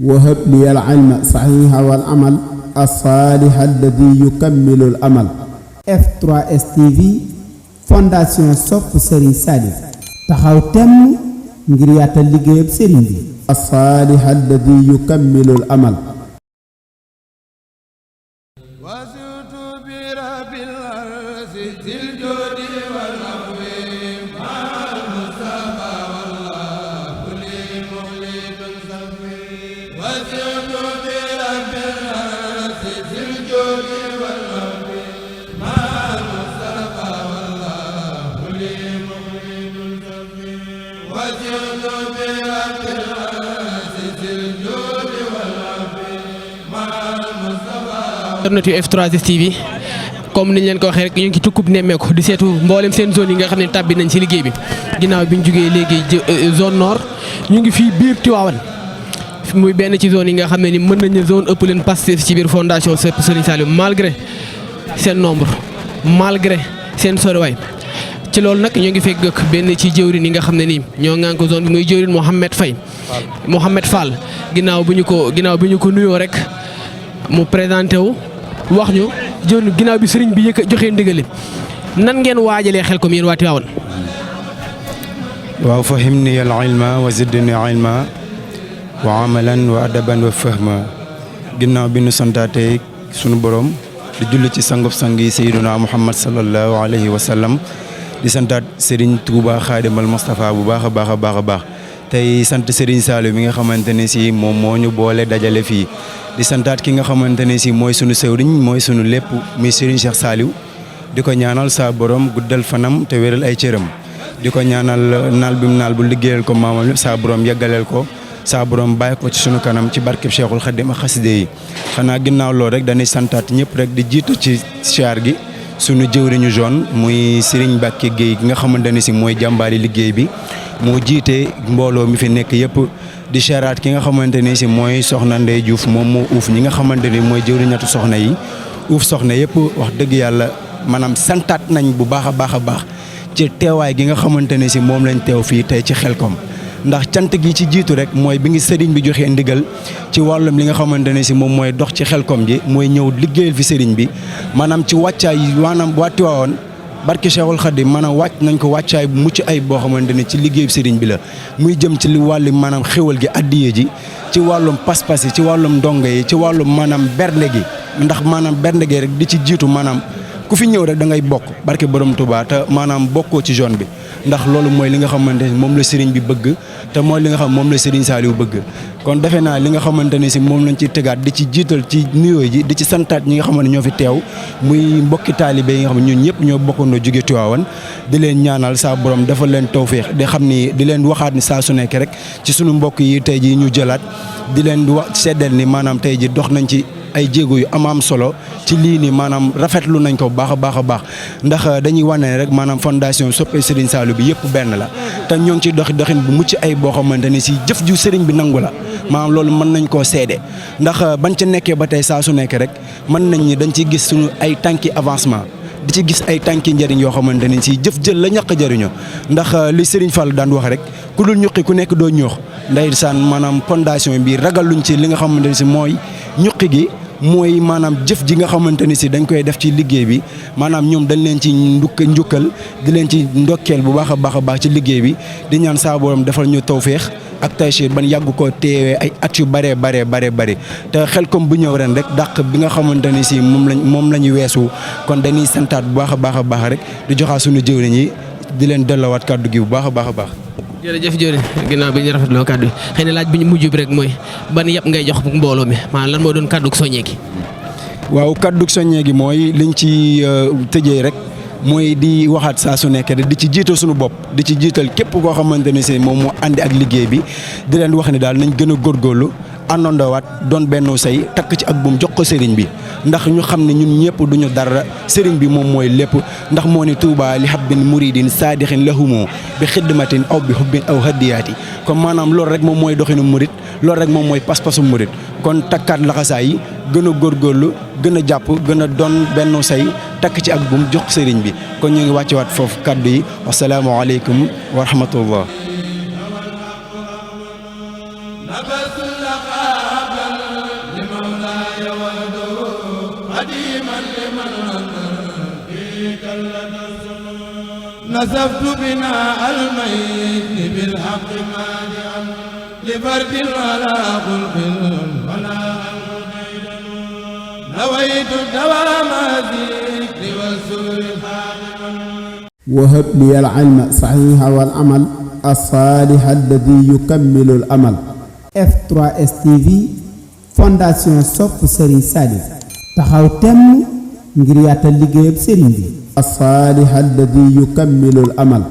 وهب لي العلم صحيح والعمل الصالح الذي يكمل الأمل. F3S TV Fondation Sopp Serigne Saliou taxaw temm ngir yaatal liggéeyam Serigne bi. الصالح الذي يكمل الأمل. internet F3S TV comme niñ leen ko waxee rek ñu ngi ci tukkub nemmeeku di seetu mboolem seen zone yi nga xam ne tàbbi nañ ci liggéey bi ginnaaw bi ñu jógee léegi zone nord ñu ngi fii biir Tivaouane muy benn ci zone yi nga xam ne ni mën nañu zone ëpp leen Pastef ci biir fondation Sopp Serigne Saliou malgré seen nombre malgré seen soriwaay ci loolu nag ñoo ngi fekk benn ci jëwrin yi nga xam ne nii ñoo ngaan ko zone bi muy jëwrin Mouhamed Fall ginnaaw bi ñu ko nuyoo rek mu présenté wu wax ñu jëwrin ginnaaw bi sëriñ bi joxee ndigal nan ngeen waajalee Xelcom yéen waa Tivaouane. waaw fahimni al ilma wa zidni ilma wa amalan wa adaban wa fahma ginnaaw bi nu santaatee sunu borom di julli ci sangub sang yi sayyiduna Muhammad sallallahu alayhi wa sallam di santaat Serigne Touba Xaadimal Moustapha bu baax a baax tey sant Serigne Saliou mi nga xamante ne si moom moo ñu boole dajale fii di santaat ki nga xamante ne si mooy sunu sëwriñ mooy sunu lépp muy Serigne Cheikh Saliou di ko ñaanal saa borom guddal fanam te wéral ay cëram di ko ñaanal naal bi mu naal bu liggéeyal ko maamam saa borom yeggaleel ko saa borom bàyyi ko ci sunu kanam ci barkeb Cheikhul Khadim ak xaside yi xanaa ginnaaw loolu rek dañuy santaat ñëpp rek di jiitu ci siyaar gi sunu jëwriñu jaune muy Serigne Mbacke Gueye gi nga xamante ne si mooy jàmbaari liggéey bi moo jiite mbooloo mi fi nekk yëpp di siyaaraat ki nga xamante ne si mooy soxna Ndeye Diouf moom moo uuf ñi nga xamante ni mooy jëwriñatu soxna yi uuf soxna yëpp wax dëgg yàlla maanaam santaat nañ bu baax a baax ci teewaay gi nga xamante ne si moom lañ teew fii tey ci Xelcom ndax cant gi ci jiitu rek mooy bi ngi sëriñ bi joxee ndigal ci wàllum li nga xamante ne si moom mooy dox ci Xelcom ji mooy ñëw liggéeyal fi sëriñ bi maanaam ci wàccaay maanaam waa Tiwaawoon barke Cheikhul Khadim maanaam wàcc nañ ko wàccaay bu mucc ay boo xamante ne ci liggéeyu sëriñ bi la muy jëm ci li wàllu maanaam xéwal gi addiye ji ci wàllum pas-pas yi ci wàllum ndongo yi ci wàllum maanaam bernde gi ndax maanaam bernde gi rek di ci jiitu maanaam ku fi ñëw rek da ngay bokk barke borom Touba te maanaam bokkoo ci zone bi ndax loolu mooy li nga xamante ne moom la sëriñ bi bëgg te mooy li nga xam moom la Serigne Saliou bëgg kon defe naa li nga xamante ne si moom lañ ci tegaat di ci jiital ci nuyoo ji di ci santaat ñi nga xamante ne ñoo fi teew muy mbokki taalibe yi nga xam ne ñun ñëpp ñoo bokkandoo jóge Tiwaawan di leen ñaanal saa borom dafa leen tawféex di xam ni di leen waxaat ni saa su nekk rek ci sunu mbokk yi tey ji ñu jëlaat di leen wax seddeel ni maanaam tey ji dox nañ ci ay jéego yu am solo ci lii nii maanaam rafetlu nañ ko bu baax a baax ndax dañuy wane rek maanaam fondation Soppe Serigne Saliou bi yëpp benn la te ñoo ngi ci doxin bu mucc ay boo xamante ni si jëf ju Serigne bi nangu la maanaam loolu mën nañ koo seede ndax bañ ca nekkee ba tey saa su nekk rek mën nañ ni dañ ciy gis suñu ay tànki avancement di ci gis ay tànki njëriñ yoo xamante ni si jëf jël la ñàkk jëriñoo ndax li Serigne Fall daan wax rek ku dul ñuqi ku nekk doo ñoox ndeysaan maanaam fondation bi ragaluñ ci li nga xamante ni si mooy ñuqi gi mooy maanaam jëf ji nga xamante ni si dañ koy def ci liggéey bi maanaam ñoom dañ leen ci njukkal di leen ci ndokkeel bu baax a baax ci liggéey bi di ñaan saa borom defal ñu tawféex ak taysiir ban yàgg ko teewee ay at yu bare te Xelcom bu ñëw ren rek dàq bi nga xamante ni si moom la ñu weesu kon dañuy santaat bu baax a baax rek di joxaa suñu jëwriñ yi di leen delloowaat kàddu gi bu baax a baax. jërëjëf jërëjëf ginnaaw bi ñu rafetloo kàddu yi xëy na laaj bi ñu mujj bi rek mooy ban yàpp ngay jox mbooloo mi maanaam lan moo doon kàddu soññee gi. waaw kàddu soññee gi mooy liñ ci tëjee rek mooy di waxaat saa su nekk rek di ci jiital suñu bopp di ci jiital képp koo xamante ne si moom moo àndi ak liggéey bi di leen wax ne daal nañ gën a góorgóorlu àndandoowaat doon benn say takk ci ak buum jox ko sëriñ bi ndax ñu xam ne ñun ñëpp duñu dara sëriñ bi moom mooy lépp ndax moo ne Touba li habbin muridin saadixin lahumoo bi xidmatin aw bi hubbin aw hadiyaati kon maanaam loolu rek moom mooy doxinu murid loolu rek moom mooy pas-pasu murid kon takkaat laxasaay yi gën a góorgóorlu gën a jàpp gën a doon benn say takk ci ak buum jox sëriñ bi kon ñu ngi wàccewaat foofu kaddu yi wasalaamaaleykum wa rahmatullah. نسفت بناء الميت بالحق مانعا لفرد على خلق ولا نويت دوام الذكر والسر خادما وهب لي العلم صحيح والعمل الصالح الذي يكمل الأمل. F3S TV fondation sopp Serigne Salif taxaw temm ngir yaatal liggéeyab Serigne bi. الصالح الذي يكمل الأمل.